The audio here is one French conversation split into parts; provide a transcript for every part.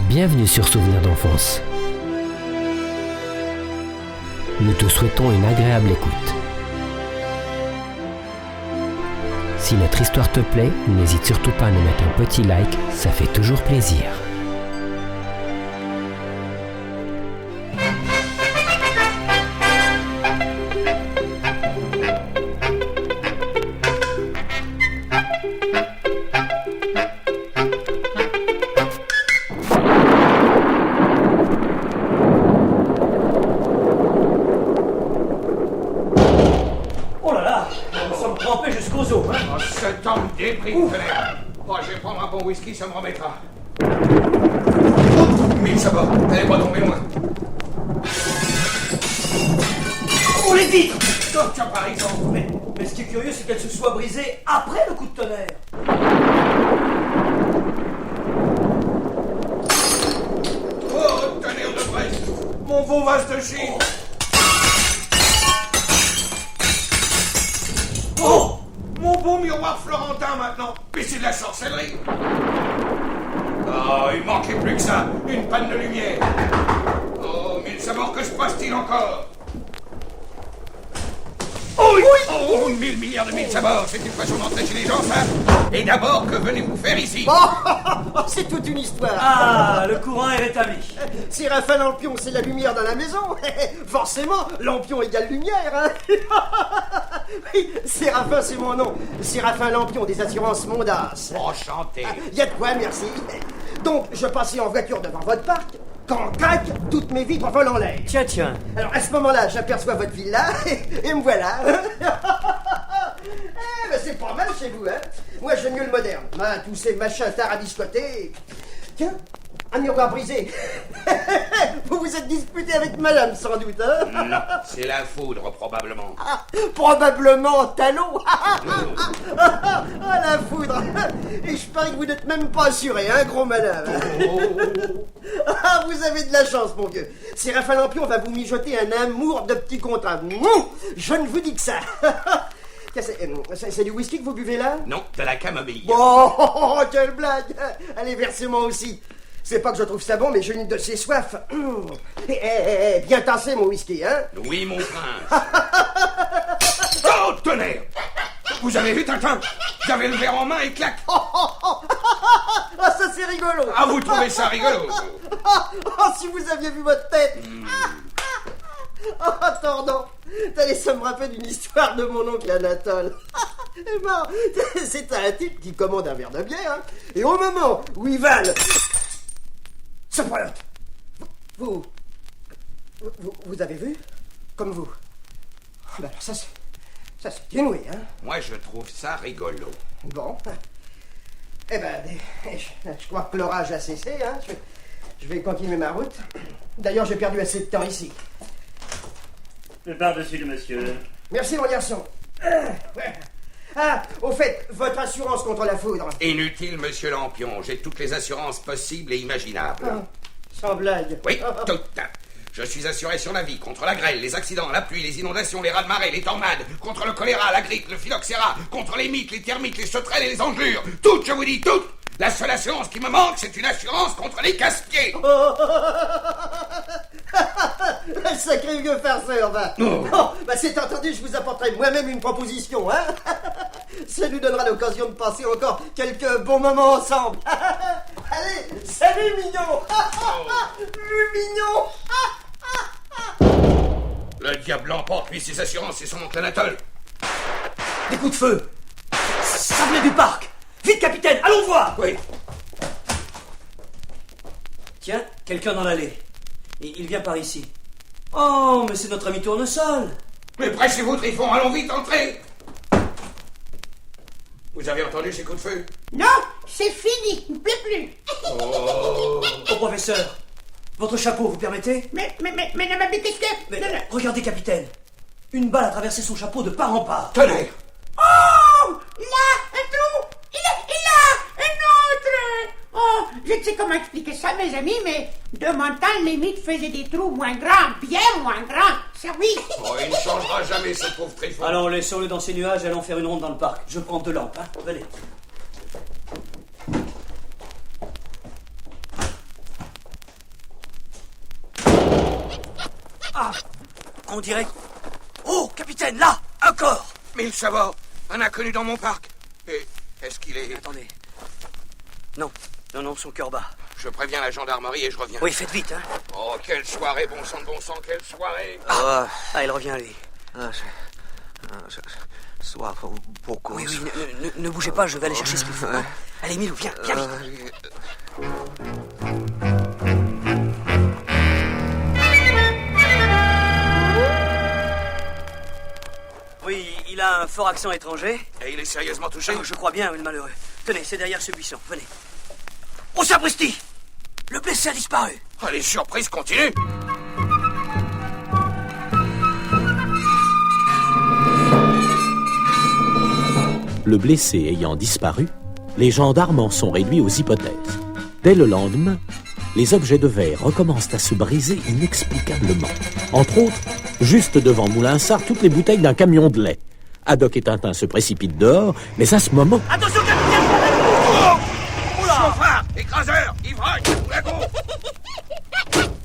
Bienvenue sur Souvenirs d'enfance. Nous te souhaitons une agréable écoute. Si notre histoire te plaît, n'hésite surtout pas à nous mettre un petit like, ça fait toujours plaisir. Je vais prendre un bon whisky, ça me remettra. Mille sabords, t'allais pas tomber loin. Oh, les vitres! Tiens, par exemple. Mais ce qui est curieux, c'est qu'elles se soient brisées après le coup de tonnerre. Oh, tonnerre de Brest! Mon beau vase de Chine! Oh! Mon beau miroir florentin maintenant! Mais c'est de la sorcellerie! Oh, il manquait plus que ça! Une panne de lumière! Oh, mille sabords que se passe-t-il encore? Oh, oui! Oh, 1000 milliards de mille sabords! C'est une façon d'entrer chez les gens, ça! Et d'abord, que venez-vous faire ici? Oh, c'est toute une histoire. Ah, le courant est rétabli. Séraphin Lampion, c'est la lumière dans la maison. Forcément, Lampion égale lumière. Hein. Oui, Séraphin, c'est mon nom. Séraphin Lampion des assurances Mondas. Enchanté. Y a de quoi, merci. Donc, je passais en voiture devant votre parc. Quand craque, toutes mes vitres volent en l'air. Tiens. Alors, à ce moment-là, j'aperçois votre villa et me voilà. Eh ben, c'est pas mal chez vous, hein. Moi, j'aime mieux le moderne. Ah, tous ces machins tarabiscotés. Tiens, un miroir brisé. Vous vous êtes disputé avec madame, sans doute, hein. Non, c'est la foudre, probablement. Ah, probablement talon. Ah, la foudre. Et je parie que vous n'êtes même pas assuré, hein, gros madame. Ah, vous avez de la chance, mon vieux. Séraphin Lampion va vous mijoter un amour de petit contrat. Je ne vous dis que ça. C'est du whisky que vous buvez là? Non, de la camomille. Oh, quelle blague. Allez, versez-moi aussi. C'est pas que je trouve ça bon, mais j'ai une de ces soifs. Bien tassé, mon whisky, hein? Oui, mon prince. Oh, tonnerre! Vous avez vu, Tintin? J'avais le verre en main et clac! Ah, ça c'est rigolo! Ah, vous trouvez ça rigolo? Oh, si vous aviez vu votre tête! Oh, tordant! T'allais, ça me rappelle une histoire de mon oncle Anatole. C'est un type qui commande un verre de bière, hein, et au moment où il vale... Ça pointe! Vous avez vu? Comme vous. Ben alors ça c'est inouï, hein? Moi, je trouve ça rigolo. Bon. Eh ben, je crois que l'orage a cessé, hein? Je vais continuer ma route. D'ailleurs, j'ai perdu assez de temps ici. Par-dessus le monsieur. Merci, mon garçon. Ouais. Ah, au fait, votre assurance contre la foudre. Inutile, monsieur Lampion. J'ai toutes les assurances possibles et imaginables. Ah, sans blague. Oui, toutes. Je suis assuré sur la vie, contre la grêle, les accidents, la pluie, les inondations, les raz-de-marée, les tornades, contre le choléra, la grippe, le phylloxéra, contre les mythes, les termites, les sauterelles et les engelures. Toutes, je vous dis, toutes. La seule assurance qui me manque, c'est une assurance contre les casse-pieds. Sacré vieux farceur, va. Bon, bah c'est entendu, je vous apporterai moi-même une proposition, hein. Ça nous donnera l'occasion de passer encore quelques bons moments ensemble. Allez, salut, mignon. Le mignon. Le diable l'emporte, lui, ses assurances et son oncle Anatole. Des coups de feu. Ça venait du parc. Vite, capitaine, allons voir. Oui. Tiens, quelqu'un dans l'allée. Il vient par ici. Oh, mais c'est notre ami Tournesol. Mais pressez-vous, Trifon, allons vite, entrez. Vous avez entendu ces coups de feu? Non, c'est fini, il ne plaît plus. Oh, Oh, professeur, votre chapeau, vous permettez? Mais, non, mais qu'est-ce que... Mais, Non, non. regardez, capitaine. Une balle a traversé son chapeau de part en part. tonnerre. Oh, là, un trou. Il a un autre. Oh, je ne sais comment expliquer ça, mes amis, mais de mon temps, les mythes faisaient des trous moins grands, bien moins grands. Ça, oui. Oh, il ne changera jamais, ce pauvre Trifon. Allons, laissons-le dans ces nuages et allons faire une ronde dans le parc. Je prends 2 lampes, hein. Venez. On dirait... Oh, capitaine, là, un corps. 1000 sabords, un inconnu dans mon parc. Et est-ce qu'il est... Attendez. Non, son cœur bat. Je préviens la gendarmerie et je reviens. Oui, faites vite, hein. Oh, quelle soirée, bon sang, quelle soirée. Ah, il revient, lui. Soir beaucoup. Oui, ne bougez pas, je vais aller chercher ce qu'il faut. Hein. Allez, Milou, viens vite. Oui, il a un fort accent étranger. Et il est sérieusement touché? Je crois bien, oui, le malheureux. Tenez, c'est derrière ce buisson, venez. Oh, sapristi! Le blessé a disparu. Oh, les surprises continuent. Le blessé ayant disparu, les gendarmes en sont réduits aux hypothèses. Dès le lendemain, les objets de verre recommencent à se briser inexplicablement. Entre autres, juste devant Moulinsart, toutes les bouteilles d'un camion de lait. Haddock et Tintin se précipitent dehors, mais à ce moment... Attention, capitaine! Oh! Chauffard, écraseur, ivrogne, wagon.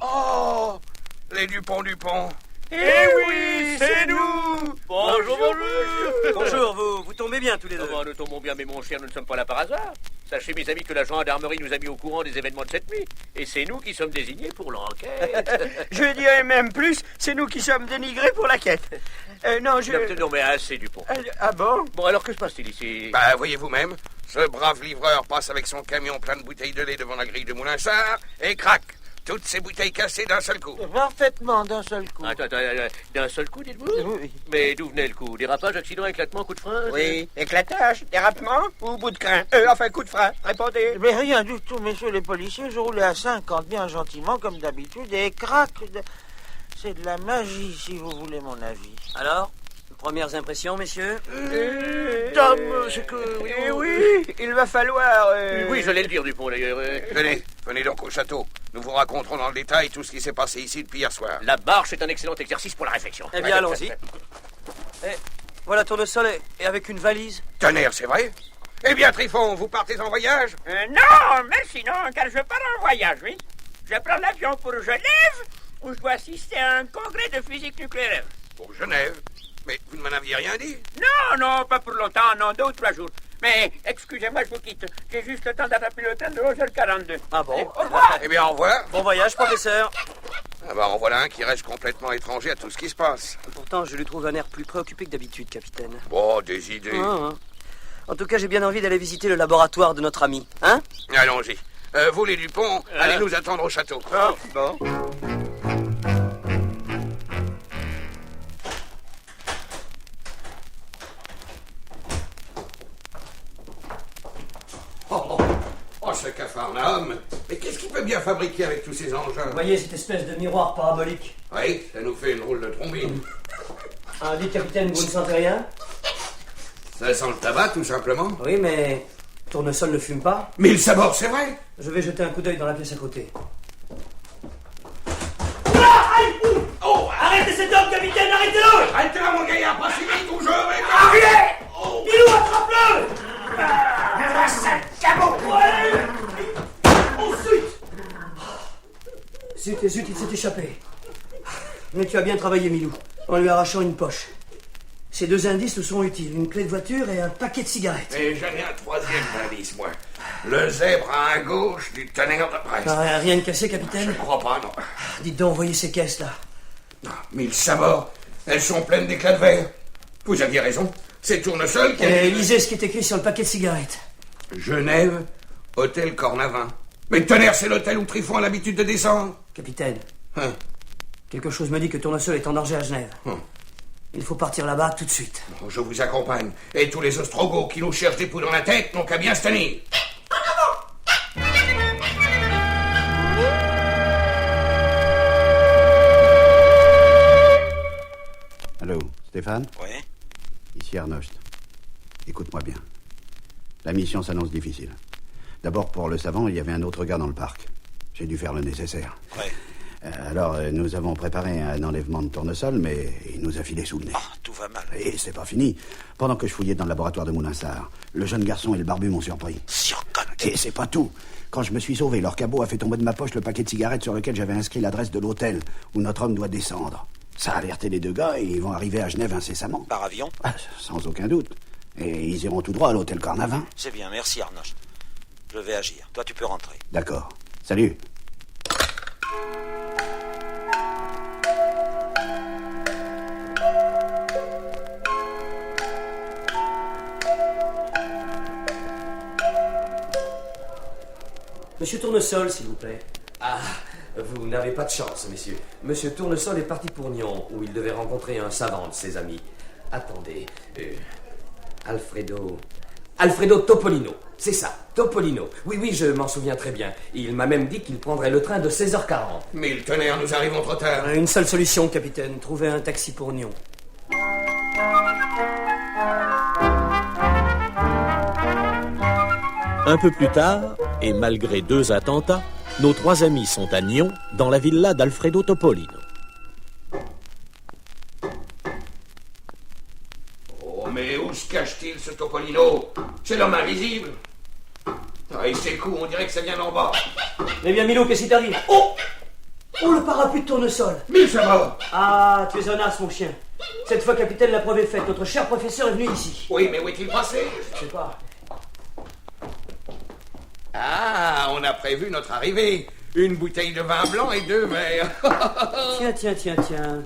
Oh, les Dupont. Eh oui, c'est nous! Bonjour. Bonjour, vous tombez bien tous les deux. Nous tombons bien, mais mon cher, nous ne sommes pas là par hasard. Sachez, mes amis, que la gendarmerie nous a mis au courant des événements de cette nuit. Et c'est nous qui sommes désignés pour l'enquête. Je dirais même plus, c'est nous qui sommes dénigrés pour la quête. Non, mais assez, Dupont. Ah bon? Bon, alors que se passe-t-il ici? Bah, voyez vous-même, ce brave livreur passe avec son camion plein de bouteilles de lait devant la grille de Moulinsart et crac! Toutes ces bouteilles cassées d'un seul coup. Parfaitement, d'un seul coup. Attends, d'un seul coup, dites-vous? Oui. Mais d'où venait le coup? Dérapage, accident, éclatement, coup de frein? Oui, éclatage, dérapement ou bout de crin? Coup de frein, répondez. Mais rien du tout, messieurs les policiers. Je roulais à 50, bien gentiment, comme d'habitude, et crac. C'est de la magie, si vous voulez mon avis. Alors, premières impressions, messieurs? Dame, c'est que... Oui, il va falloir... Oui, j'allais le dire, Dupont, d'ailleurs. Venez donc au château. Nous vous raconterons dans le détail tout ce qui s'est passé ici depuis hier soir. La marche est un excellent exercice pour la réflexion. Eh bien, allons-y. Voilà Tournesol et avec une valise. Tonnerre, c'est vrai? Eh bien, Trifon, vous partez en voyage? Non, merci non, car je pars en voyage, oui. Je prends l'avion pour Genève, où je dois assister à un congrès de physique nucléaire. Pour Genève? Mais vous ne m'en aviez rien dit? Non, pas pour longtemps, non, 2 ou 3 jours. Mais, excusez-moi, je vous quitte. J'ai juste le temps d'attraper le train de 11h42. Ah bon? Au revoir. Eh bien, au revoir. Bon voyage, professeur. Ah bah, en voilà un qui reste complètement étranger à tout ce qui se passe. Pourtant, je lui trouve un air plus préoccupé que d'habitude, capitaine. Bon, des idées. En tout cas, j'ai bien envie d'aller visiter le laboratoire de notre ami. Hein? Allons-y. Vous, les Dupont, allez nous attendre au château. Ah, bon. Oh, ce Capharnaüm. Mais qu'est-ce qu'il peut bien fabriquer avec tous ces engins? Vous voyez cette espèce de miroir parabolique? Oui, ça nous fait une drôle de trombine. Dites, capitaine, vous ne sentez rien? Ça sent le tabac, tout simplement. Oui, mais Tournesol ne fume pas. 1000 sabords, c'est vrai? Je vais jeter un coup d'œil dans la pièce à côté. Oh, Arrêtez cet homme, capitaine, arrêtez-le! arrêtez-là, mon gaillard, pas si vite ou je vais... Arrêtez! Milou, attrape-le! Zut, il s'est échappé. Mais tu as bien travaillé, Milou, en lui arrachant une poche. Ces 2 indices nous sont utiles, une clé de voiture et un paquet de cigarettes. Mais j'en ai un 3e indice, moi. Le zèbre à un gauche du tonnerre de presse. Rien de cassé, capitaine? Je crois pas, non. Dites donc, voyez ces caisses-là. 1000 sabords, elles sont pleines d'éclats de verre. Vous aviez raison, c'est Tournesol qui a... Lisez ce qui est écrit sur le paquet de cigarettes. Genève, hôtel Cornavin. Mais tonnerre, c'est l'hôtel où Trifon a l'habitude de descendre. Capitaine, Hein? quelque chose me dit que Tournesol est en danger à Genève. Il faut partir là-bas tout de suite. Je vous accompagne. Et tous les ostrogoths qui nous cherchent des poux dans la tête n'ont qu'à bien se tenir. Allô, Stéphane? Oui. Ici Arnost. Écoute-moi bien. La mission s'annonce difficile. D'abord, pour le savant, il y avait un autre gars dans le parc. J'ai dû faire le nécessaire. Oui. Alors, nous avons préparé un enlèvement de Tournesol, mais il nous a filé sous le nez. Tout va mal. Et c'est pas fini. Pendant que je fouillais dans le laboratoire de Moulinsart, le jeune garçon et le barbu m'ont surpris. Et c'est pas tout. Quand je me suis sauvé, leur cabot a fait tomber de ma poche le paquet de cigarettes sur lequel j'avais inscrit l'adresse de l'hôtel où notre homme doit descendre. Ça a alerté les deux gars et ils vont arriver à Genève incessamment. Par avion? Ah, sans aucun doute. Et ils iront tout droit à l'hôtel Cornavin. C'est bien, merci Arnocht. Je vais agir. Toi, tu peux rentrer. D'accord. Salut. Monsieur Tournesol, s'il vous plaît. Ah, vous n'avez pas de chance, messieurs. Monsieur Tournesol est parti pour Nyon, où il devait rencontrer un savant de ses amis. Attendez, Alfredo Topolino. C'est ça, Topolino. Oui, je m'en souviens très bien. Il m'a même dit qu'il prendrait le train de 16h40. Mille tonnerres, nous arrivons trop tard. Une seule solution, capitaine. Trouver un taxi pour Nyon. Un peu plus tard, et malgré 2 attentats, nos 3 amis sont à Nyon, dans la villa d'Alfredo Topolino. Oh, mais où se cache-t-il, ce Topolino? C'est l'homme invisible. Ah, et ses coups, on dirait que ça vient d'en bas. Eh bien, Milou, qu'est-ce qui t'arrive? Oh, le parapluie de Tournesol. Mille ça va. Ah, tu es un as, mon chien. Cette fois, capitaine, la preuve est faite. Notre cher professeur est venu ici. Oui, mais où est-il passé? Je sais pas. Ah, on a prévu notre arrivée. Une bouteille de vin blanc et 2 verres. Tiens.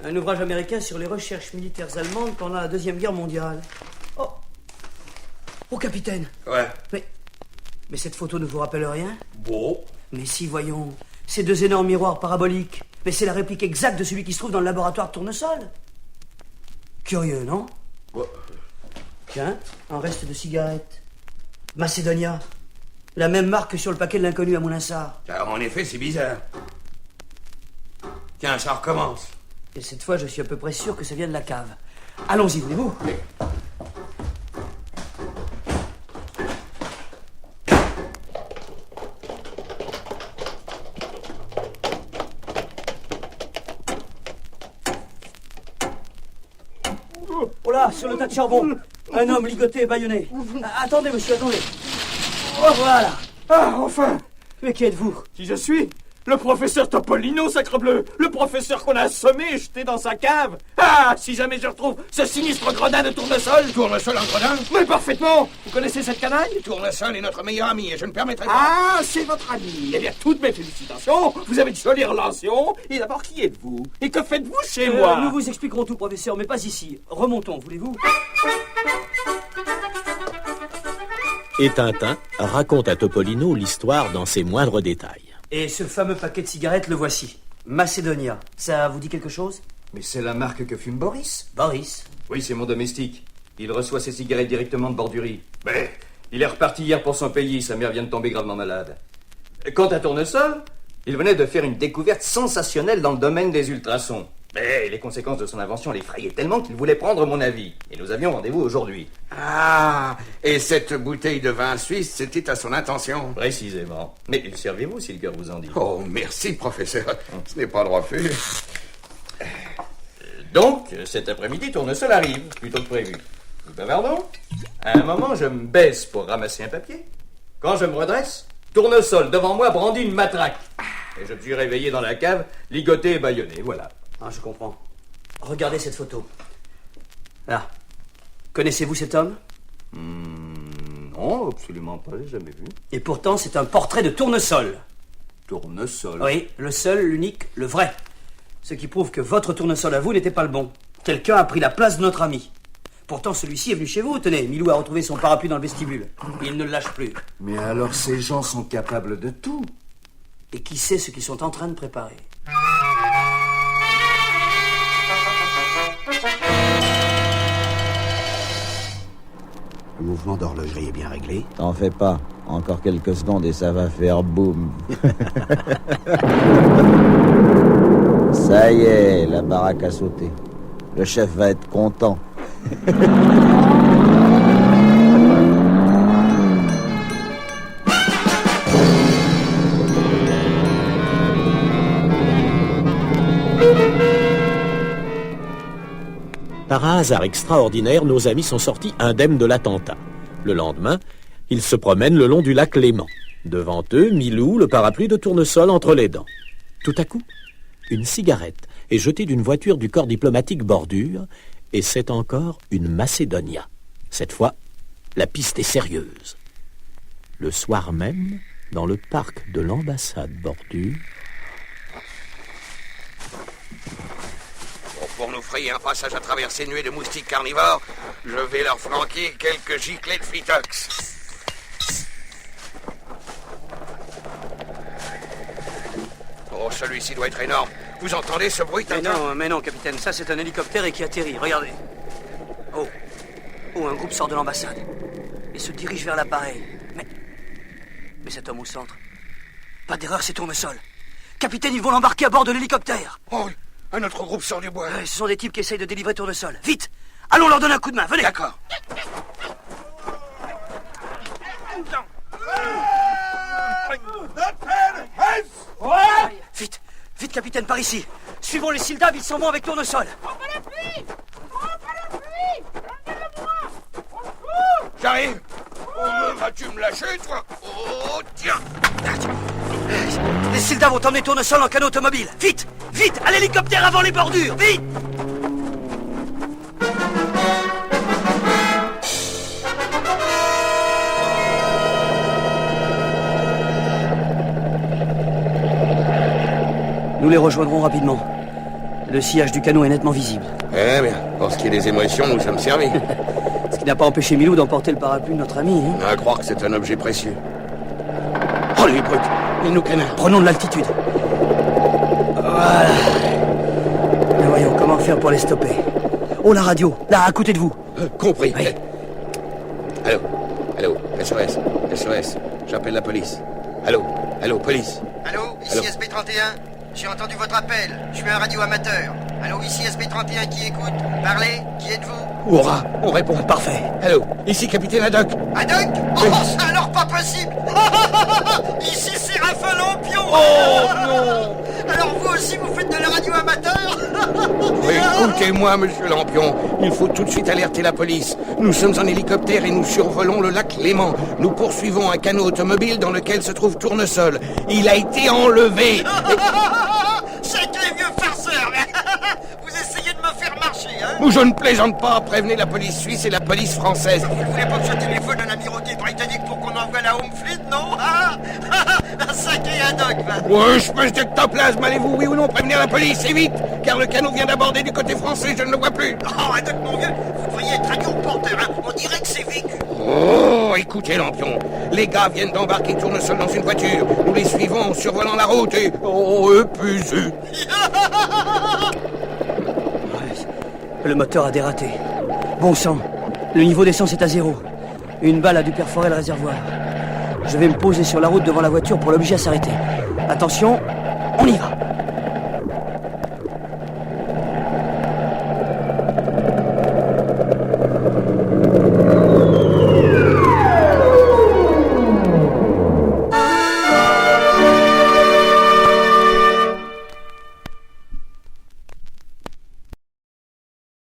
Un ouvrage américain sur les recherches militaires allemandes pendant la Deuxième Guerre mondiale. Oh, capitaine. Ouais. Mais cette photo ne vous rappelle rien? Bon. Mais si, voyons. Ces 2 énormes miroirs paraboliques. Mais c'est la réplique exacte de celui qui se trouve dans le laboratoire de Tournesol. Curieux, non? Ouais. Tiens, un reste de cigarette. Macedonia. La même marque que sur le paquet de l'inconnu à Moulinsart. Alors, en effet, c'est bizarre. Tiens, ça recommence. Et cette fois, je suis à peu près sûr que ça vient de la cave. Allons-y, voulez-vous? Oui. Oh là, sur le tas de charbon. Un homme ligoté et bâillonné. Attendez, monsieur, attendez. Oh, voilà. Ah, enfin! Mais qui êtes-vous? Qui je suis? Le professeur Topolino, sacrebleu! Le professeur qu'on a assommé et jeté dans sa cave! Ah! Si jamais je retrouve ce sinistre gredin de Tournesol! Tournesol en gredin? Mais parfaitement! Vous connaissez cette canaille? Tournesol est notre meilleur ami et je ne permettrai pas... Ah, c'est votre ami! Eh bien, toutes mes félicitations! Vous avez de jolies relations! Et d'abord, qui êtes-vous? Et que faites-vous chez moi? Nous vous expliquerons tout, professeur, mais pas ici. Remontons, voulez-vous? Et Tintin raconte à Topolino l'histoire dans ses moindres détails. Et ce fameux paquet de cigarettes, le voici. Macedonia. Ça vous dit quelque chose? Mais c'est la marque que fume Boris. Boris? Oui, c'est mon domestique. Il reçoit ses cigarettes directement de Bordurie. Mais il est reparti hier pour son pays, sa mère vient de tomber gravement malade. Quant à Tournesol, il venait de faire une découverte sensationnelle dans le domaine des ultrasons. Mais les conséquences de son invention l'effrayaient tellement qu'il voulait prendre mon avis. Et nous avions rendez-vous aujourd'hui. Ah, et cette bouteille de vin suisse, c'était à son intention. Précisément. Mais servez-vous si le cœur vous en dit. Oh, merci, professeur. Ce n'est pas droit fait. Donc, cet après-midi, Tournesol arrive, plutôt que prévu. Nous bavardons. À un moment, je me baisse pour ramasser un papier. Quand je me redresse, Tournesol, devant moi, brandit une matraque. Et je me suis réveillé dans la cave, ligoté et bâillonné, voilà. Ah, je comprends. Regardez cette photo. Là. Connaissez-vous cet homme? Non, absolument pas, j'ai jamais vu. Et pourtant, c'est un portrait de Tournesol. Tournesol? Oui, le seul, l'unique, le vrai. Ce qui prouve que votre Tournesol à vous n'était pas le bon. Quelqu'un a pris la place de notre ami. Pourtant, celui-ci est venu chez vous. Tenez, Milou a retrouvé son parapluie dans le vestibule. Il ne le lâche plus. Mais alors, ces gens sont capables de tout. Et qui sait ce qu'ils sont en train de préparer? Le mouvement d'horlogerie est bien réglé. T'en fais pas. Encore quelques secondes et ça va faire boum. Ça y est, la baraque a sauté. Le chef va être content. Par un hasard extraordinaire, nos amis sont sortis indemnes de l'attentat. Le lendemain, ils se promènent le long du lac Léman. Devant eux, Milou, le parapluie de Tournesol entre les dents. Tout à coup, une cigarette, est jeté d'une voiture du corps diplomatique Bordure, et c'est encore une Macedonia. Cette fois, la piste est sérieuse. Le soir même, dans le parc de l'ambassade Bordure... Pour nous frayer un passage à travers ces nuées de moustiques carnivores, je vais leur flanquer quelques giclées de phytox. Oh, celui-ci doit être énorme. Vous entendez ce bruit, Tintin? Mais non, capitaine, ça c'est un hélicoptère et qui atterrit, regardez. Oh, un groupe sort de l'ambassade et se dirige vers l'appareil. Mais cet homme au centre, pas d'erreur, c'est Tournesol. Capitaine, ils vont l'embarquer à bord de l'hélicoptère. Oh, un autre groupe sort du bois. Ce sont des types qui essayent de délivrer Tournesol. Vite, allons leur donner un coup de main, venez. D'accord. Vite, capitaine, par ici. Suivons les Sildab, ils s'en vont avec Tournesol. J'arrive. Oh, vas-tu me lâcher, toi? Oh, tiens. Les Sildab vont emmener Tournesol en canot automobile. Vite, à l'hélicoptère avant les bordures, vite. Nous les rejoindrons rapidement. Le sillage du canot est nettement visible. Eh bien, pour ce qui est des émotions, nous sommes servis. Ce qui n'a pas empêché Milou d'emporter le parapluie de notre ami. Hein. À croire que c'est un objet précieux. Oh, les brutes, ils nous canardent. Prenons de l'altitude. Voilà. Mais voyons, comment faire pour les stopper? Oh, la radio, là, à côté de vous. Compris. Oui. Allô, SOS, j'appelle la police. Allô, police. Allô, ici SB31. J'ai entendu votre appel. Je suis un radio amateur. Allô, ici SB31 qui écoute. Parlez, qui êtes-vous? Hurrah, on répond. Parfait. Allô, ici capitaine Haddock. Haddock? Oh, c'est alors pas possible. Ici c'est Raphaël Lampion. Oh non. Alors vous aussi vous faites de la radio amateur? Écoutez-moi, monsieur Lampion. Il faut tout de suite alerter la police. Nous sommes en hélicoptère et nous survolons le lac Léman. Nous poursuivons un canot automobile dans lequel se trouve Tournesol. Il a été enlevé. Sacré vieux farceur. Vous essayez de me faire marcher, hein? Je ne plaisante pas. Prévenez la police suisse et la police française. Vous ne voulez pas que je téléphone à l'amirauté britannique pour qu'on envoie la Home Fleet, non? Un sacré Haddock, va. Ouais, espèce d'ectoplasme, allez-vous, oui ou non, prévenir la police, et vite, car le canot vient d'aborder du côté français, je ne le vois plus. Oh, Haddock, mon vieux, vous devriez être radio reporter, hein? On dirait que c'est vécu. Oh, écoutez, Lampion, les gars viennent d'embarquer Tournesol dans une voiture. Nous les suivons en survolant la route et... Oh, épuisé. Le moteur a dératé. Bon sang, le niveau d'essence est à 0. Une balle a dû perforer le réservoir. Je vais me poser sur la route devant la voiture pour l'obliger à s'arrêter. Attention, on y va.